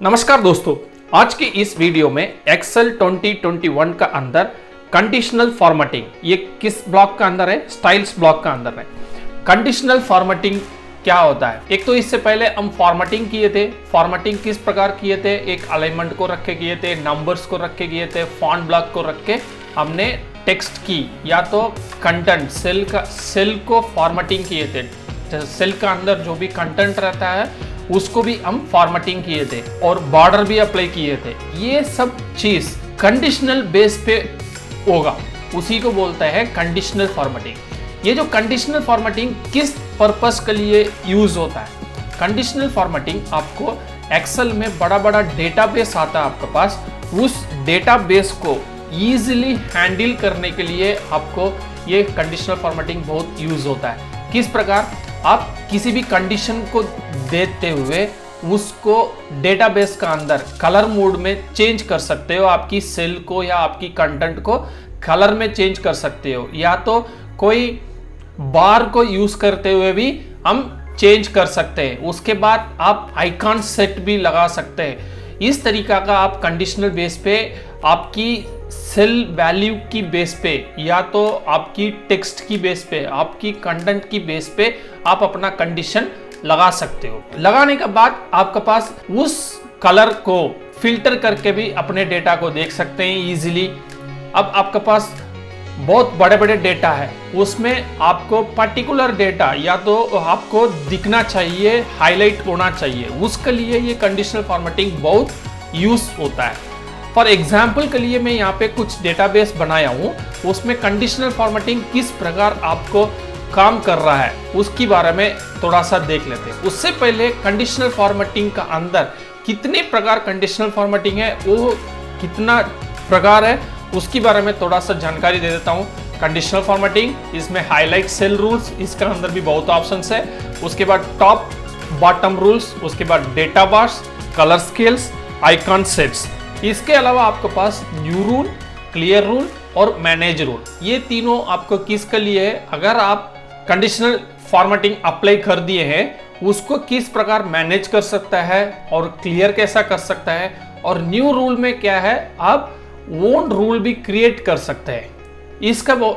नमस्कार दोस्तों, आज की इस वीडियो में एक्सेल 2021 का अंदर कंडीशनल फॉर्मेटिंग, ये किस ब्लॉक का अंदर है? स्टाइल्स ब्लॉक का अंदर है। कंडीशनल फॉर्मेटिंग क्या होता है? एक तो इससे पहले हम फॉर्मेटिंग किए थे। फॉर्मेटिंग किस प्रकार किए थे? एक अलाइनमेंट को रख के किए थे, नंबर्स को रख के किए थे, फॉन्ट ब्लॉक को रख के हमने टेक्स्ट की या तो कंटेंट सेल को फॉर्मेटिंग किए थे। सेल का अंदर जो भी कंटेंट रहता है उसको भी हम फॉर्मेटिंग किए थे और बॉर्डर भी अप्लाई किए थे। ये सब चीज कंडीशनल बेस पे होगा, उसी को बोलते हैं कंडीशनल फॉर्मेटिंग। ये जो कंडीशनल फॉर्मेटिंग किस पर्पस के लिए यूज होता है? कंडीशनल फॉर्मेटिंग आपको एक्सेल में बड़ा बड़ा डेटाबेस आता है आपके पास, उस डेटाबेस को इजीली हैंडल करने के लिए आपको ये कंडीशनल फॉर्मेटिंग बहुत यूज होता है। किस प्रकार? आप किसी भी कंडीशन को देते हुए उसको डेटाबेस का अंदर कलर मोड में चेंज कर सकते हो। आपकी सेल को या आपकी कंटेंट को कलर में चेंज कर सकते हो, या तो कोई बार को यूज करते हुए भी हम चेंज कर सकते हैं। उसके बाद आप आइकॉन सेट भी लगा सकते हैं। इस तरीका का आप कंडीशनल बेस पे आपकी सेल वैल्यू की बेस पे या तो आपकी टेक्स्ट की बेस पे, आपकी कंटेंट की बेस पे आप अपना कंडीशन लगा सकते हो। लगाने के बाद आपके पास उस कलर को फिल्टर करके भी अपने डेटा को देख सकते हैं इजीली। अब आपके पास बहुत बड़े बड़े डेटा है, उसमें आपको पर्टिकुलर डेटा या तो आपको दिखना चाहिए, हाईलाइट होना चाहिए, उसके लिए ये कंडीशनल फॉर्मेटिंग बहुत यूज होता है। फॉर एग्जाम्पल के लिए मैं यहाँ पे कुछ डेटाबेस बनाया हूँ, उसमें कंडीशनल फॉर्मेटिंग किस प्रकार आपको काम कर रहा है उसके बारे में थोड़ा सा देख लेते हैं। उससे पहले कंडीशनल फॉर्मेटिंग का अंदर कितने प्रकार कंडीशनल फॉर्मेटिंग है, वो कितना प्रकार है, उसके बारे में थोड़ा सा जानकारी दे देता हूँ। कंडीशनल फॉर्मेटिंग, इसमें हाईलाइट सेल रूल्स, इसका अंदर भी बहुत ऑप्शंस है। उसके बाद टॉप बॉटम रूल्स, उसके बाद data bars, colour scales, icon sets. इसके अलावा आपके पास न्यू रूल, क्लियर रूल और मैनेज रूल, ये तीनों आपको किसके लिए है? अगर आप कंडीशनल फॉर्मेटिंग अप्लाई कर दिए हैं, उसको किस प्रकार मैनेज कर सकता है और क्लियर कैसा कर सकता है, और न्यू रूल में क्या है, आप ओन रूल भी क्रिएट कर सकते हैं।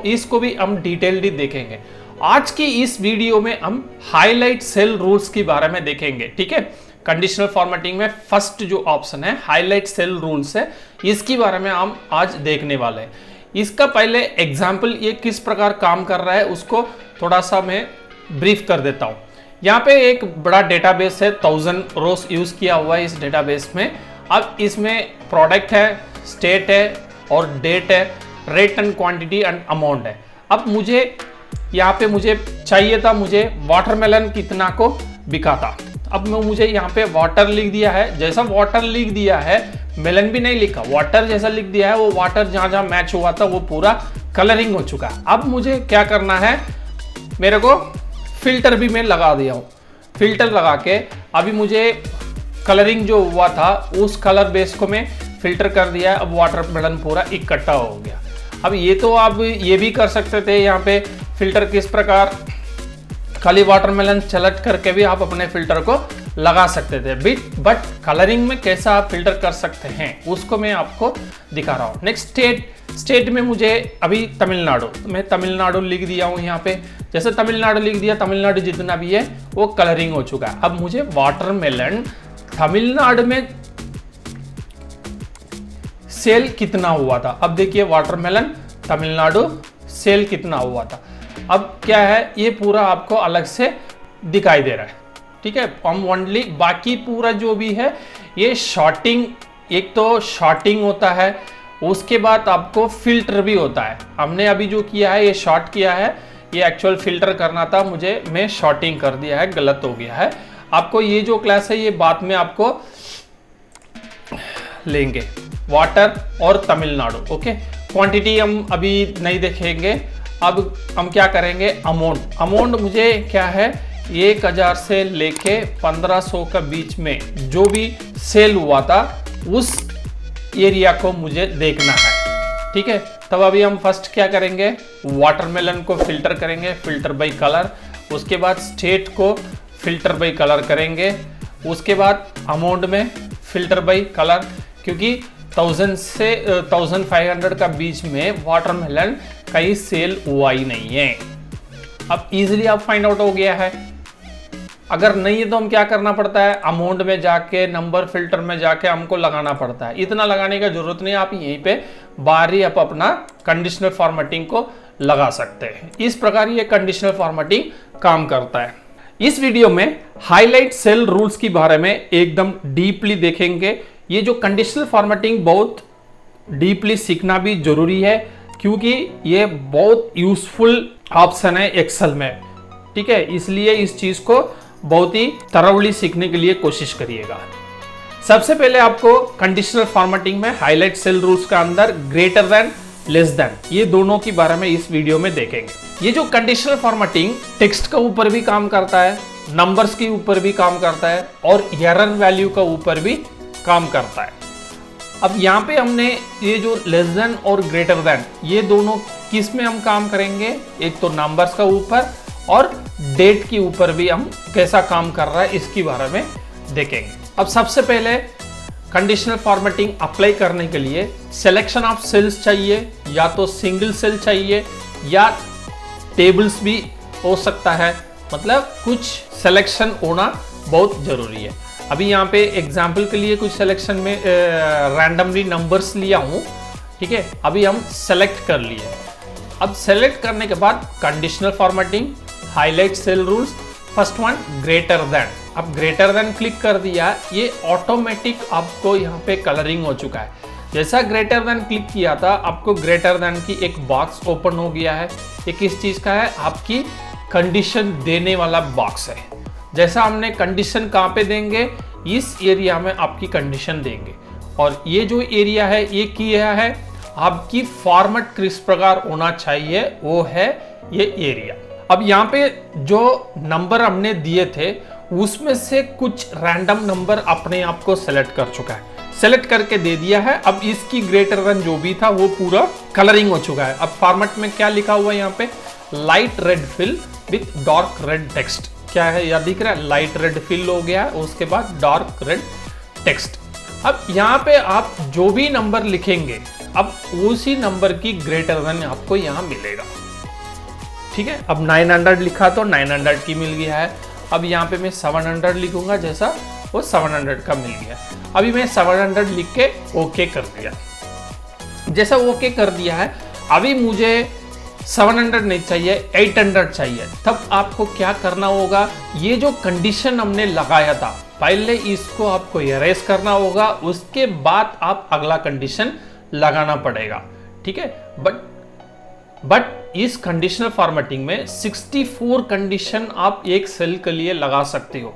इसको भी हम डिटेलली देखेंगे। आज की इस वीडियो में हम हाईलाइट सेल रूल्स के बारे में देखेंगे, ठीक है। कंडीशनल फॉर्मेटिंग में फर्स्ट जो ऑप्शन है हाईलाइट सेल रूल्स है, इसके बारे में हम आज देखने वाले हैं। इसका पहले एग्जाम्पल ये किस प्रकार काम कर रहा है उसको थोड़ा सा मैं ब्रीफ कर देता हूँ। यहाँ पे एक बड़ा डेटाबेस है, 1000 रोज यूज किया हुआ है इस डेटाबेस में। अब इसमें प्रोडक्ट है, स्टेट है और डेट है, rate and quantity and amount है। अब मुझे यहाँ पे मुझे चाहिए था, मुझे वाटरमेलन कितना को बिका था। अब मुझे यहाँ पे वाटर लिख दिया है, जैसा वाटर लिख दिया है, मेलन भी नहीं लिखा, वाटर जैसा लिख दिया है, वो वाटर जहाँ जहाँ मैच हुआ था वो पूरा कलरिंग हो चुका है। अब मुझे क्या करना है, मेरे को फिल्टर भी मैं लगा दिया हूँ। फिल्टर लगा के अभी मुझे कलरिंग जो हुआ था उस कलर बेस को मैं फिल्टर कर दिया है। अब वाटरमेलन पूरा इकट्ठा हो गया। अब ये तो आप ये भी कर सकते थे, यहाँ पे फिल्टर किस प्रकार, खाली वाटरमेलन सेलेक्ट करके भी आप अपने फिल्टर को लगा सकते थे। बट कलरिंग में कैसा आप फिल्टर कर सकते हैं उसको मैं आपको दिखा रहा हूँ। नेक्स्ट स्टेट में मुझे अभी तमिलनाडु, मैं तमिलनाडु लिख दिया हूँ यहाँ पे। जैसे तमिलनाडु लिख दिया, तमिलनाडु जितना भी है वो कलरिंग हो चुका है। अब मुझे वाटरमेलन तमिलनाडु में सेल कितना हुआ था, अब देखिए वाटरमेलन तमिलनाडु सेल कितना हुआ था। अब क्या है, ये पूरा आपको अलग से दिखाई दे रहा है, ठीक है। हम ओनली बाकी पूरा जो भी है ये शॉर्टिंग, एक तो शॉर्टिंग होता है, उसके बाद आपको फिल्टर भी होता है। हमने अभी जो किया है ये शॉर्ट किया है, ये एक्चुअल फिल्टर करना था मुझे, मैं शॉर्टिंग कर दिया है, गलत हो गया है। आपको ये जो क्लास है ये बाद में आपको लेंगे, वाटर और तमिलनाडु, ओके। क्वांटिटी हम अभी नहीं देखेंगे। अब हम क्या करेंगे, अमाउंट मुझे क्या है, 1000 से लेके 1500 के बीच में जो भी सेल हुआ था उस एरिया को मुझे देखना है, ठीक है। तब अभी हम फर्स्ट क्या करेंगे, वाटरमेलन को फिल्टर करेंगे, फिल्टर बाय कलर। उसके बाद स्टेट को फिल्टर बाय कलर करेंगे। उसके बाद अमाउंट में फिल्टर बाय कलर, क्योंकि 1000 से 1500 का बीच में वाटरमेलन कहीं सेल हुआ ही नहीं है। अब इजीली आप फाइंड आउट हो गया है। अगर नहीं है तो हम क्या करना पड़ता है, अमाउंट में जाके नंबर फिल्टर में जाके हमको लगाना पड़ता है। इतना लगाने का जरूरत नहीं, आप यहीं पे बाहर ही आप अपना कंडीशनल फॉर्मेटिंग को लगा सकते हैं। इस प्रकार ये कंडीशनल फॉर्मेटिंग काम करता है। इस वीडियो में हाईलाइट सेल रूल्स के बारे में एकदम डीपली देखेंगे। ये जो कंडीशनल फॉर्मेटिंग बहुत डीपली सीखना भी जरूरी है, क्योंकि ये बहुत यूजफुल ऑप्शन है एक्सेल में, ठीक है। इसलिए इस चीज को बहुत ही थॉरोली सीखने के लिए कोशिश करिएगा। सबसे पहले आपको कंडीशनल फॉर्मेटिंग में हाईलाइट सेल रूल्स का अंदर ग्रेटर देन, लेस देन, ये दोनों के बारे में इस वीडियो में देखेंगे। ये जो कंडीशनल फॉर्मेटिंग टेक्स्ट के ऊपर भी काम करता है, नंबर्स के ऊपर भी काम करता है और एरर वैल्यू का ऊपर भी काम करता है। अब यहाँ पे हमने ये जो लेस देन और ग्रेटर देन, ये दोनों किस में हम काम करेंगे, एक तो नंबर्स का ऊपर और डेट के ऊपर भी हम कैसा काम कर रहा है इसके बारे में देखेंगे। अब सबसे पहले कंडीशनल फॉर्मेटिंग अप्लाई करने के लिए सिलेक्शन ऑफ सेल्स चाहिए, या तो सिंगल सेल चाहिए या टेबल्स भी हो सकता है, मतलब कुछ सिलेक्शन होना बहुत जरूरी है। अभी यहाँ पे एग्जाम्पल के लिए कुछ सिलेक्शन में रैंडमली नंबर्स लिया हूँ, ठीक है। अभी हम सेलेक्ट कर लिए। अब सेलेक्ट करने के बाद conditional formatting, highlight cell rules, first one greater than. अब ग्रेटर देन क्लिक कर दिया, ये ऑटोमेटिक आपको यहाँ पे कलरिंग हो चुका है। जैसा ग्रेटर देन क्लिक किया था, आपको ग्रेटर देन की एक बॉक्स ओपन हो गया है। ये किस चीज का है, आपकी कंडीशन देने वाला बॉक्स है। जैसा हमने कंडीशन कहाँ पे देंगे, इस एरिया में आपकी कंडीशन देंगे। और ये जो एरिया है ये किया है आपकी फॉर्मेट किस प्रकार होना चाहिए, वो है ये एरिया। अब यहाँ पे जो नंबर हमने दिए थे उसमें से कुछ रैंडम नंबर अपने आप को सेलेक्ट कर चुका है, सेलेक्ट करके दे दिया है। अब इसकी ग्रेटर देन जो भी था वो पूरा कलरिंग हो चुका है। अब फॉर्मेट में क्या लिखा हुआ है यहाँ पे, light red fill with dark red text, क्या है यह दिख रहा है, लाइट रेड फिल हो गया, उसके बाद डार्क रेड टेक्स्ट। अब यहाँ पे आप जो भी नंबर लिखेंगे, अब उसी नंबर की ग्रेटर देन आपको यहाँ मिलेगा, ठीक है। अब 900 लिखा तो 900 की मिल गया है। अब यहाँ पे मैं 700 लिखूंगा, जैसा वो 700 का मिल गया। अभी मैं 700 लिख के ओके कर दिया। जैसा ओके कर दिया है, अभी मुझे 700 नहीं चाहिए, 800 चाहिए। तब आपको क्या करना होगा, ये जो कंडीशन हमने लगाया था पहले इसको आपको इरेज करना होगा, उसके बाद आप अगला कंडीशन लगाना पड़ेगा, ठीक है। बट इस कंडीशनल फॉर्मेटिंग में 64 कंडीशन आप एक सेल के लिए लगा सकते हो।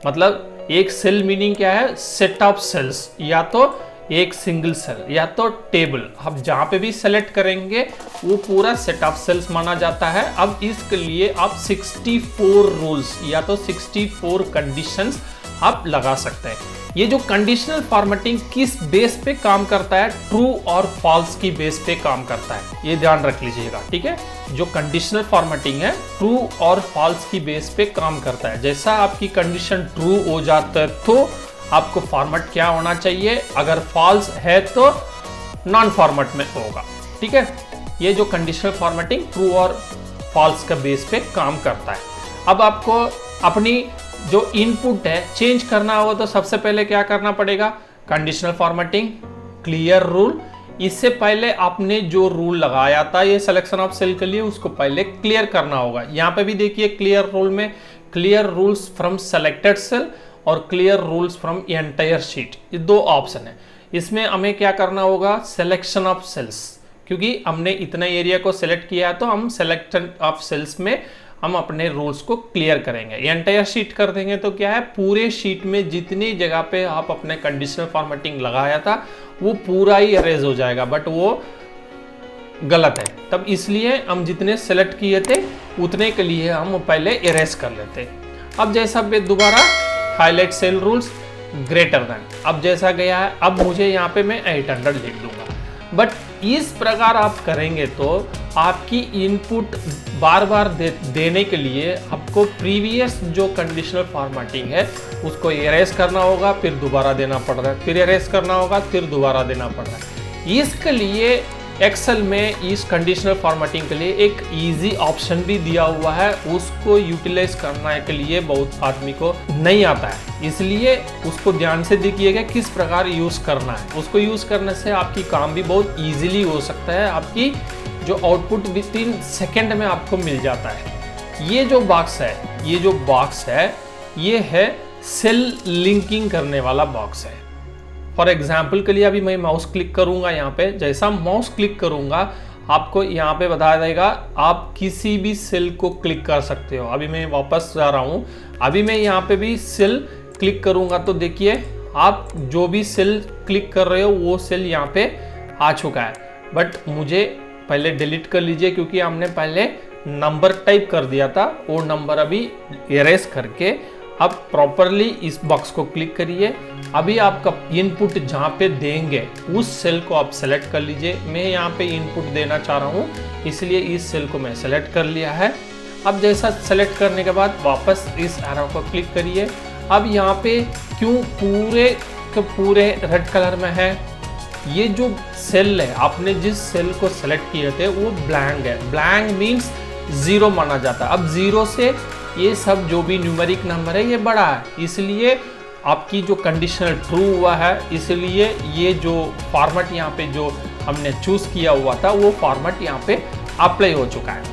मतलब एक सेल मीनिंग क्या है, सेट ऑफ सेल्स, या तो एक सिंगल सेल या तो टेबल। आप जहां पे भी सेलेक्ट करेंगे वो पूरा सेट ऑफ सेल्स माना जाता है। अब इसके लिए आप 64 रूल्स या तो 64 कंडीशंस आप लगा सकते हैं। ये जो कंडीशनल फॉर्मेटिंग किस बेस पे काम करता है, ट्रू और फॉल्स की बेस पे काम करता है, ये ध्यान रख लीजिएगा, ठीक है। जो कंडीशनल फॉर्मेटिंग है ट्रू और फॉल्स की बेस पे काम करता है। जैसा आपकी कंडीशन ट्रू हो जाता है तो आपको फॉर्मेट क्या होना चाहिए, अगर फॉल्स है तो नॉन फॉर्मेट में होगा, ठीक है। ये जो कंडीशनल फॉर्मेटिंग ट्रू और फॉल्स का बेस पे काम करता है। अब आपको अपनी जो इनपुट है चेंज करना हो तो सबसे पहले क्या करना पड़ेगा, कंडीशनल फॉर्मेटिंग, क्लियर रूल। इससे पहले आपने जो रूल लगाया था ये सिलेक्शन ऑफ सेल के लिए, उसको पहले क्लियर करना होगा। यहाँ पे भी देखिए क्लियर रूल में clear rules from selected cell और clear rules from entire sheet, ये दो ऑप्शन है। इसमें हमें क्या करना होगा, सिलेक्शन ऑफ सेल्स, क्योंकि हमने इतना एरिया को सिलेक्ट किया है तो हम सिलेक्शन ऑफ सेल्स में हम अपने रूल्स को क्लियर करेंगे। एंटायर शीट कर देंगे तो क्या है, पूरे शीट में जितनी जगह पे आप अपने कंडीशनल फॉर्मेटिंग लगाया था वो पूरा ही अरेज हो जाएगा, बट वो गलत है। तब इसलिए हम जितने सेलेक्ट किए थे उतने के लिए हम पहले इरेज कर लेते। अब जैसा दोबारा highlight cell rules greater than, अब जैसा गया है, अब मुझे यहाँ पे मैं 800 लिख दूंगा। बट इस प्रकार आप करेंगे तो आपकी इनपुट बार बार देने के लिए आपको प्रीवियस जो कंडीशनल फॉर्मेटिंग है उसको इरेज करना होगा, फिर दोबारा देना पड़ रहा है, फिर इरेज करना होगा, फिर दोबारा देना पड़ रहा है। इसके लिए एक्सेल में इस कंडीशनल फॉर्मेटिंग के लिए एक इजी ऑप्शन भी दिया हुआ है, उसको यूटिलाइज करने के लिए बहुत आदमी को नहीं आता है, इसलिए उसको ध्यान से देखिएगा किस प्रकार यूज करना है। उसको यूज करने से आपकी काम भी बहुत इजीली हो सकता है, आपकी जो आउटपुट विद इन सेकेंड में आपको मिल जाता है। ये जो बॉक्स है ये है सेल लिंकिंग करने वाला बॉक्स है। फॉर एग्जाम्पल के लिए अभी मैं माउस क्लिक करूंगा, यहाँ पे जैसा माउस क्लिक करूंगा आपको यहाँ पे बता देगा आप किसी भी सेल को क्लिक कर सकते हो। अभी मैं वापस जा रहा हूँ, अभी मैं यहाँ पे भी सेल क्लिक करूंगा तो देखिए आप जो भी सेल क्लिक कर रहे हो वो सेल यहाँ पे आ चुका है। बट मुझे पहले डिलीट कर लीजिए क्योंकि हमने पहले नंबर टाइप कर दिया था, वो नंबर अभी इरेज करके अब प्रॉपरली इस बॉक्स को क्लिक करिए। अभी आपका इनपुट जहाँ पे देंगे उस सेल को आप सेलेक्ट कर लीजिए। मैं यहाँ पे इनपुट देना चाह रहा हूँ इसलिए इस सेल को मैं सेलेक्ट कर लिया है। अब जैसा सेलेक्ट करने के बाद वापस इस एरो को क्लिक करिए। अब यहाँ पे क्यों पूरे के पूरे रेड कलर में है, ये जो सेल है आपने जिस सेल को सेलेक्ट किए थे वो ब्लैंक है। ब्लैंक मीन्स जीरो माना जाता है। अब जीरो से ये सब जो भी न्यूमेरिक नंबर है ये बड़ा है, इसलिए आपकी जो कंडीशनल ट्रू हुआ है, इसलिए ये जो फॉर्मेट यहाँ पे जो हमने चूज किया हुआ था वो फॉर्मेट यहाँ पे अप्लाई हो चुका है।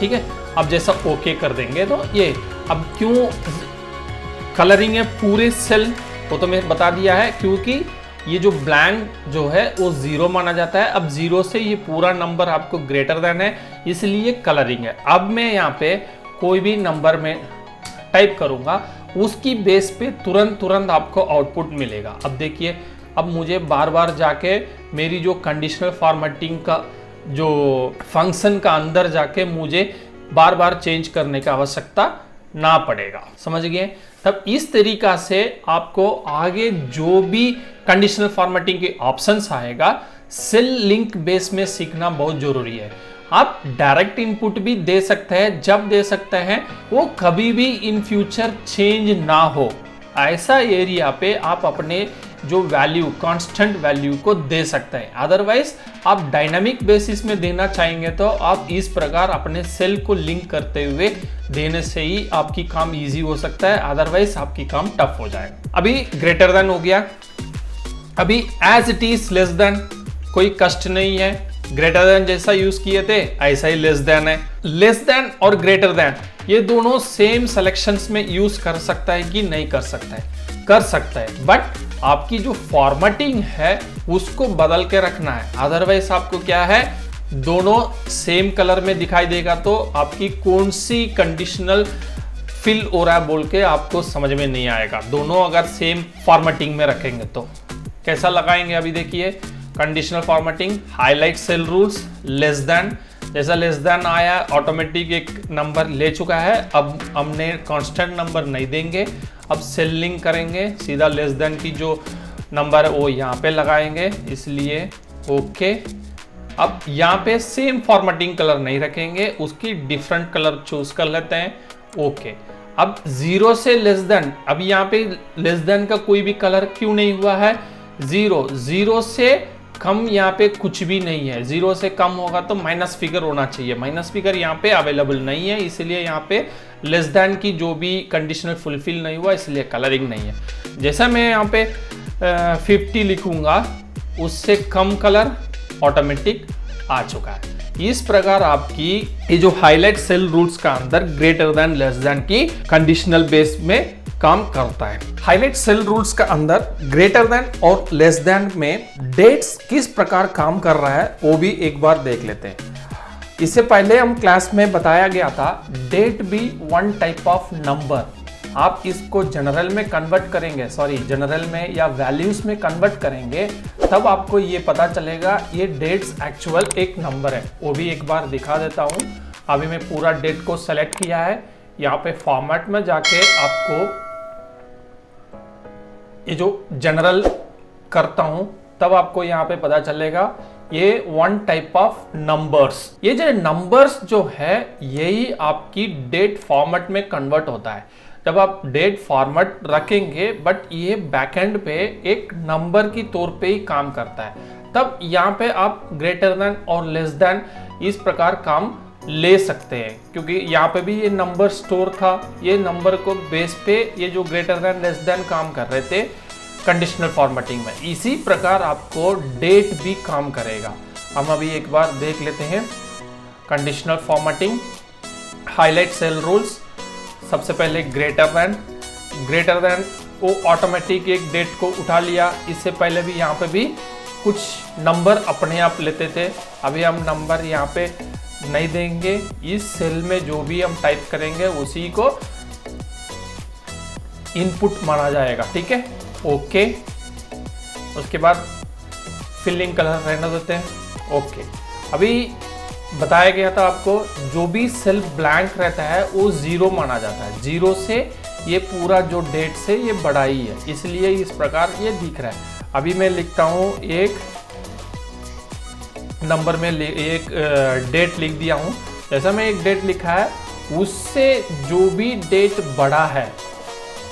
ठीक है, अब जैसा ओके कर देंगे तो ये अब क्यों कलरिंग है पूरे सेल वो तो मैं बता दिया है, क्योंकि ये जो ब्लैंक जो है वो जीरो माना जाता है। अब जीरो से ये पूरा नंबर आपको ग्रेटर देन है इसलिए कलरिंग है। अब मैं यहाँ पे कोई भी नंबर में टाइप करूंगा उसकी बेस पे तुरंत आपको आउटपुट मिलेगा। अब देखिए अब मुझे बार बार जाके मेरी जो कंडीशनल फॉर्मेटिंग का जो फंक्शन का अंदर जाके मुझे बार बार चेंज करने की आवश्यकता ना पड़ेगा, समझ गए। तब इस तरीका से आपको आगे जो भी कंडीशनल फॉर्मेटिंग के ऑप्शंस आएगा सेल लिंक बेस में सीखना बहुत जरूरी है। आप डायरेक्ट इनपुट भी दे सकते हैं, जब दे सकते हैं वो कभी भी इन फ्यूचर चेंज ना हो, ऐसा एरिया पे आप अपने जो वैल्यू कांस्टेंट वैल्यू को दे सकते हैं। अदरवाइज आप डायनामिक बेसिस में देना चाहेंगे तो आप इस प्रकार अपने सेल को लिंक करते हुए देने से ही आपकी काम इजी हो सकता है, अदरवाइज आपकी काम टफ हो जाएगा। अभी ग्रेटर देन हो गया, अभी as it is less than, कोई कष्ट नहीं है। ग्रेटर देन जैसा यूज किए थे ऐसा ही लेस देन है। लेस देन और ग्रेटर देन ये दोनों सेम सिलेक्शंस में यूज कर सकता है कि नहीं कर सकता है, कर सकता है, बट आपकी जो फॉर्मेटिंग है उसको बदल के रखना है। अदरवाइज आपको क्या है दोनों सेम कलर में दिखाई देगा तो आपकी कौन सी कंडीशनल फिल हो रहा है बोल के आपको समझ में नहीं आएगा। दोनों अगर सेम फॉर्मेटिंग में रखेंगे तो कैसा लगाएंगे, अभी देखिए conditional formatting, highlight cell rules, less than, जैसा लेस देन आया ऑटोमेटिक एक नंबर ले चुका है। अब हमने कांस्टेंट नंबर नहीं देंगे, अब सेल लिंक करेंगे, सीधा लेस देन की जो नंबर है वो यहाँ पे लगाएंगे, इसलिए ओके। अब यहाँ पे सेम फॉर्मेटिंग कलर नहीं रखेंगे, उसकी डिफरेंट कलर चूज कर लेते हैं, ओके। अब जीरो से लेस देन, अब यहाँ पे लेस देन का कोई भी कलर क्यों नहीं हुआ है, जीरो से कम यहाँ पे कुछ भी नहीं है। जीरो से कम होगा तो माइनस फिगर होना चाहिए, माइनस फिगर यहाँ पे अवेलेबल नहीं है, इसलिए यहाँ पे लेस देन की जो भी कंडीशनल फुलफिल नहीं हुआ इसलिए कलरिंग नहीं है। जैसा मैं यहाँ पे 50 लिखूंगा उससे कम कलर ऑटोमेटिक आ चुका है। इस प्रकार आपकी ये जो हाईलाइट सेल रूल्स का अंदर ग्रेटर देन लेस देन की कंडीशनल बेस में काम करता है। हाईलाइट सेल रूल्स का अंदर ग्रेटर देन और लेस देन में डेट्स किस प्रकार काम कर रहा है वो भी एक बार देख लेते हैं। इससे पहले हम क्लास में बताया गया था डेट भी वन टाइप ऑफ नंबर, आप इसको जनरल में कन्वर्ट करेंगे, जनरल में या वैल्यूज में कन्वर्ट करेंगे तब आपको ये पता चलेगा ये डेट्स एक्चुअल एक नंबर है। वो भी एक बार दिखा देता हूँ। अभी मैं पूरा डेट को सेलेक्ट किया है, यहाँ पे फॉर्मेट में जाके आपको ये जो जनरल करता हूँ तब आपको यहाँ पे पता चलेगा ये वन टाइप ऑफ नंबर्स। ये जो नंबर्स जो है यही आपकी डेट फॉर्मेट में कन्वर्ट होता है। जब आप डेट फॉर्मेट रखेंगे बट ये बैकएंड पे एक नंबर की तौर पे ही काम करता है, तब यहाँ पे आप ग्रेटर देन और लेस देन इस प्रकार काम ले सकते हैं, क्योंकि यहाँ पे भी ये नंबर स्टोर था, ये नंबर को बेस पे ये जो ग्रेटर देन लेस देन काम कर रहे थे कंडीशनल फॉर्मेटिंग में। इसी प्रकार आपको डेट भी काम करेगा। हम अभी एक बार देख लेते हैं conditional formatting, highlight cell rules. सबसे पहले ग्रेटर देन वो ऑटोमेटिक एक डेट को उठा लिया। इससे पहले भी यहाँ पे भी कुछ नंबर अपने आप लेते थे, अभी हम नंबर यहाँ पे नहीं देंगे। इस सेल में जो भी हम टाइप करेंगे उसी को इनपुट माना जाएगा, ठीक है। ओके, उसके बाद फिलिंग कलर रहना देते हैं। ओके, अभी बताया गया था आपको जो भी सेल ब्लैंक रहता है वो 0 माना जाता है। 0 से ये पूरा जो डेट से ये बड़ा ही है, इसलिए इस प्रकार ये दिख रहा है। अभी मैं लिखता हूँ एक नंबर में एक डेट लिख दिया हूँ। जैसा मैं एक डेट लिखा है उससे जो भी डेट बड़ा है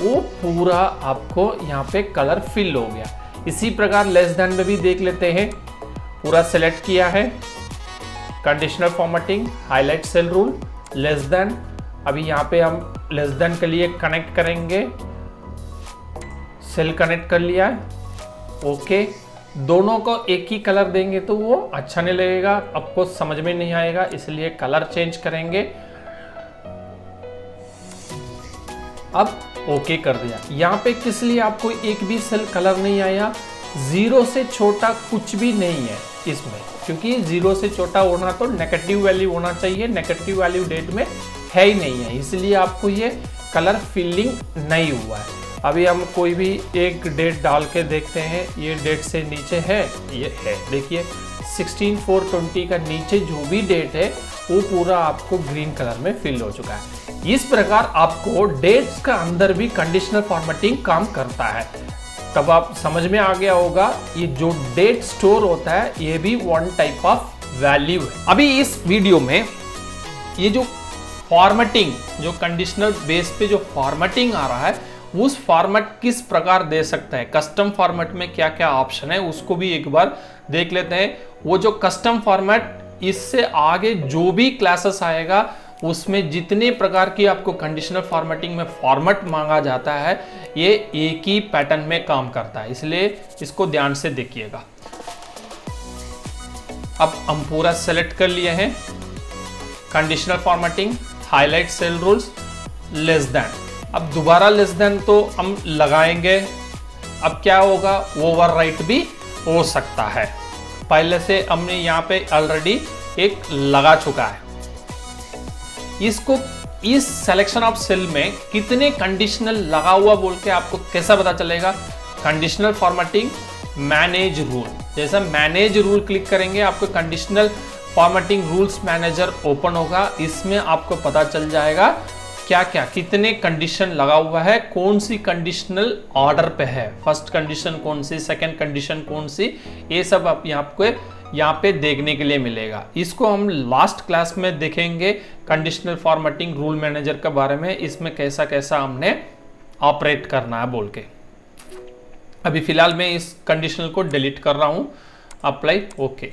वो पूरा आपको यहाँ पे कलर फिल हो गया। इसी प्रकार लेस देन में भी देख लेते हैं। पूरा सेलेक्ट किया है, conditional formatting, highlight cell rule, less than. अभी यहाँ पे हम लेस देन के लिए कनेक्ट करेंगे, सेल कनेक्ट कर लिया है। ओके, दोनों को एक ही कलर देंगे तो वो अच्छा नहीं लगेगा, आपको समझ में नहीं आएगा, इसलिए कलर चेंज करेंगे। अब ओके कर दिया। यहाँ पे किस लिए आपको एक भी सेल कलर नहीं आया? 0 से छोटा कुछ भी नहीं है इसमें, क्योंकि 0 से छोटा होना तो नेगेटिव वैल्यू होना चाहिए, नेगेटिव वैल्यू डेट में है ही नहीं है, इसलिए आपको ये कलर फिलिंग नहीं हुआ है। अभी हम कोई भी एक डेट डाल के देखते हैं। ये डेट से नीचे है, ये है, देखिए 16/4/20 का नीचे जो भी डेट है वो पूरा आपको ग्रीन कलर में फिल हो चुका है। इस प्रकार आपको डेट्स का अंदर भी कंडीशनल फॉर्मेटिंग काम करता है। तब आप समझ में आ गया होगा ये जो डेट स्टोर होता है ये भी वन टाइप ऑफ वैल्यू है। अभी इस वीडियो में ये जो फॉर्मेटिंग, जो कंडीशनल बेस पे जो फॉर्मेटिंग आ रहा है उस फॉर्मेट किस प्रकार दे सकता है, कस्टम फॉर्मेट में क्या क्या ऑप्शन है उसको भी एक बार देख लेते हैं। वो जो कस्टम फॉर्मेट, इससे आगे जो भी क्लासेस आएगा उसमें जितने प्रकार की आपको कंडीशनल फॉर्मेटिंग में फॉर्मेट मांगा जाता है ये एक ही पैटर्न में काम करता है, इसलिए इसको ध्यान से देखिएगा। अब हम पूरा सेलेक्ट कर लिए हैं, conditional formatting, highlight cell rules, less than. अब दोबारा लेस देन तो हम लगाएंगे, अब क्या होगा, ओवरराइट भी हो सकता है। पहले से हमने यहाँ पे ऑलरेडी एक लगा चुका है। इसको इस सिलेक्शन ऑफ सेल में कितने कंडीशनल लगा हुआ बोल के आपको कैसा पता चलेगा? Conditional formatting, manage rule. जैसा मैनेज रूल क्लिक करेंगे आपको conditional formatting rules manager open होगा। इसमें आपको पता चल जाएगा क्या क्या कितने कंडीशन लगा हुआ है, कौन सी कंडीशनल ऑर्डर पे है, फर्स्ट कंडीशन कौन सी, सेकंड कंडीशन कौन सी, ये सब आप यहाँ पे देखने के लिए मिलेगा। इसको हम लास्ट क्लास में देखेंगे कंडीशनल फॉर्मेटिंग रूल मैनेजर के बारे में, इसमें कैसा कैसा हमने ऑपरेट करना है बोल के। अभी फिलहाल मैं इस कंडीशनल को डिलीट कर रहा हूं, अप्लाई, ओके।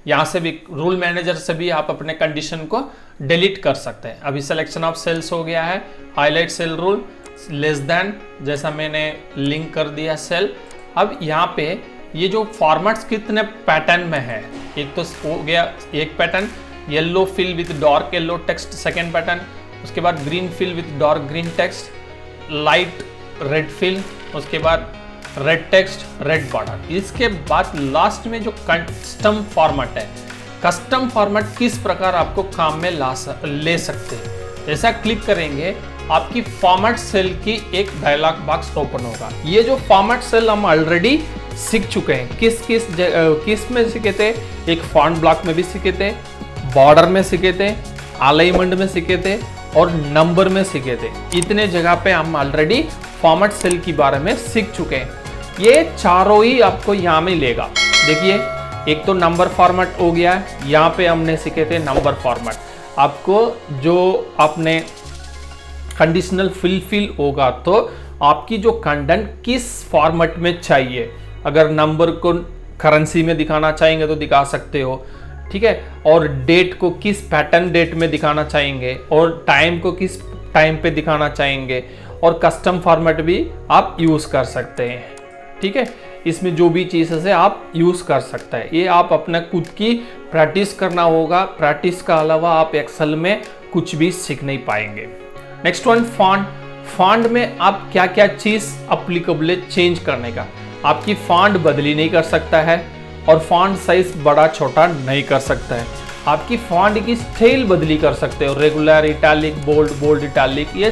यहाँ से भी रूल मैनेजर से भी आप अपने कंडीशन को डिलीट कर सकते हैं। अभी सिलेक्शन ऑफ सेल्स हो गया है, highlight cell rule, less than, जैसा मैंने लिंक कर दिया सेल। अब यहाँ पे ये जो फॉर्मेट्स कितने पैटर्न में है, एक तो हो गया एक pattern, yellow fill with dark yellow text second pattern, उसके बाद green fill with dark green text, light red fill, उसके बाद रेड टेक्स्ट रेड बॉर्डर। इसके बाद लास्ट में जो कस्टम फॉर्मेट है, कस्टम फॉर्मेट किस प्रकार आपको काम में ले सकते हैं। जैसा क्लिक करेंगे आपकी फॉर्मेट सेल की एक डायलॉग बॉक्स ओपन होगा। ये जो फॉर्मेट सेल हम ऑलरेडी सीख चुके हैं, किस में सीखे थे, एक फॉन्ट ब्लॉक में भी सीखे थे, बॉर्डर में सीखे थे, अलाइनमेंट में सीखे थे और नंबर में सीखे थे। इतने जगह पे हम ऑलरेडी फॉर्मेट सेल के बारे में सीख चुके हैं। ये चारों ही आपको यहाँ में लेगा। देखिए, एक तो नंबर फॉर्मेट हो गया है, यहाँ पे हमने सीखे थे नंबर फॉर्मेट। आपको जो आपने कंडीशनल फिल होगा तो आपकी जो कंटेंट किस फॉर्मेट में चाहिए, अगर नंबर को करेंसी में दिखाना चाहेंगे तो दिखा सकते हो, ठीक है, और डेट को किस पैटर्न डेट में दिखाना चाहेंगे, और टाइम को किस टाइम पे दिखाना चाहेंगे, और कस्टम फॉर्मेट भी आप यूज कर सकते हैं, ठीक है। इसमें जो भी चीज़ें से आप यूज कर सकते हैं, ये आप अपना खुद की प्रैक्टिस करना होगा। प्रैक्टिस का अलावा आप एक्सेल में कुछ भी सीख नहीं पाएंगे। Next one, font. फॉन्ट में आप क्या क्या चीज अप्लीकेबल चेंज करने का, आपकी फॉन्ट बदली नहीं कर सकता है, और फॉन्ट साइज बड़ा छोटा नहीं कर सकता है। आपकी फॉन्ट की स्टाइल बदली कर सकते हो, regular, italic, bold, bold italic, ये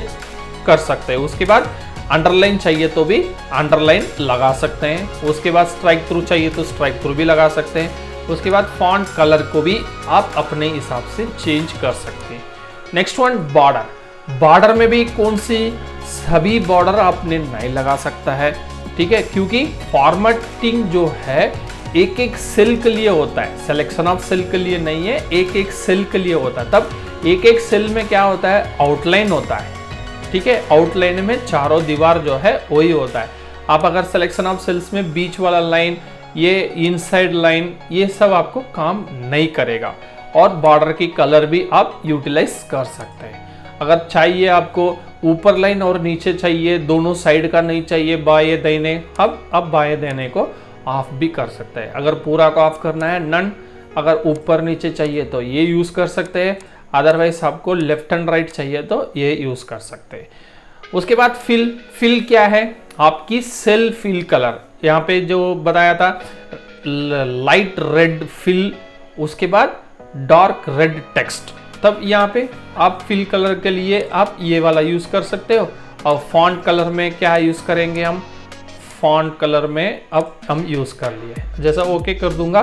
कर सकते हो। उसके बाद अंडरलाइन चाहिए तो भी अंडरलाइन लगा सकते हैं। उसके बाद स्ट्राइक थ्रू चाहिए तो स्ट्राइक थ्रू भी लगा सकते हैं। उसके बाद फॉन्ट कलर को भी आप अपने हिसाब से चेंज कर सकते हैं। Next one, border. बॉर्डर में भी कौन सी, सभी बॉर्डर आपने नहीं लगा सकता है, ठीक है, क्योंकि फॉर्मेटिंग जो है एक एक सेल के लिए होता है, सिलेक्शन ऑफ सेल के लिए नहीं है, एक एक सेल के लिए होता है। तब एक एक सेल में क्या होता है, आउटलाइन होता है, ठीक है। आउटलाइन में चारों दीवार जो है वही होता है। आप अगर सिलेक्शन ऑफ सेल्स में बीच वाला लाइन, ये इनसाइड लाइन, ये सब आपको काम नहीं करेगा। और बॉर्डर की कलर भी आप यूटिलाइज कर सकते हैं। अगर चाहिए आपको ऊपर लाइन और नीचे चाहिए, दोनों साइड का नहीं चाहिए, बाएं दाहिने, अब बाएं दाहिने को ऑफ भी कर सकते हैं। अगर पूरा को ऑफ करना है, नन, अगर ऊपर नीचे चाहिए तो ये यूज कर सकते हैं, अदरवाइज आपको लेफ्ट एंड राइट चाहिए तो ये यूज कर सकते हैं। उसके बाद फिल क्या है, आपकी सेल फिल कलर, यहाँ पे जो बताया था लाइट रेड फिल, उसके बाद डार्क रेड टेक्स्ट। तब यहाँ पे आप फिल कलर के लिए आप ये वाला यूज कर सकते हो। और फॉन्ट कलर में क्या यूज करेंगे हम, फॉन्ट कलर में अब हम यूज कर लिए। जैसा ओके कर दूंगा,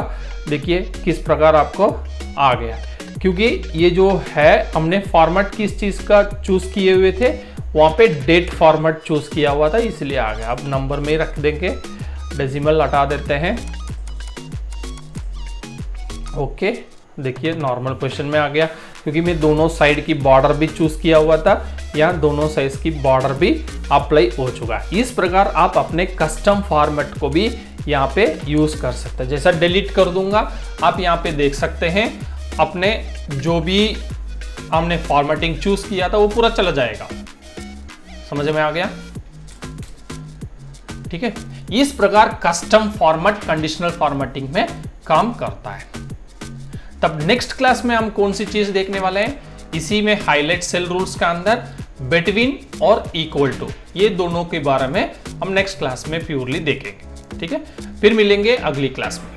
देखिए किस प्रकार आपको आ गया, क्योंकि ये जो है हमने फॉर्मेट किस चीज का चूज किए हुए थे, वहां पे डेट फॉर्मेट चूज किया हुआ था, इसलिए आ गया। अब नंबर में रख देंगे, डेसिमल हटा देते हैं, ओके। देखिए नॉर्मल पोजीशन में आ गया, क्योंकि मैं दोनों साइड की बॉर्डर भी चूज किया हुआ था, यहाँ दोनों साइज की बॉर्डर भी अप्लाई हो चुका है। इस प्रकार आप अपने कस्टम फॉर्मेट को भी यहाँ पे यूज कर सकते हैं। जैसा डिलीट कर दूंगा, आप यहाँ पे देख सकते हैं अपने जो भी हमने फॉर्मेटिंग चूज किया था वो पूरा चला जाएगा। समझ में आ गया, ठीक है। इस प्रकार कस्टम फॉर्मेट कंडीशनल फॉर्मेटिंग में काम करता है। तब नेक्स्ट क्लास में हम कौन सी चीज देखने वाले हैं, इसी में हाईलाइट सेल रूल्स का अंदर बिटवीन और इक्वल टू, ये दोनों के बारे में हम नेक्स्ट क्लास में प्योरली देखेंगे, ठीक है। फिर मिलेंगे अगली क्लास में।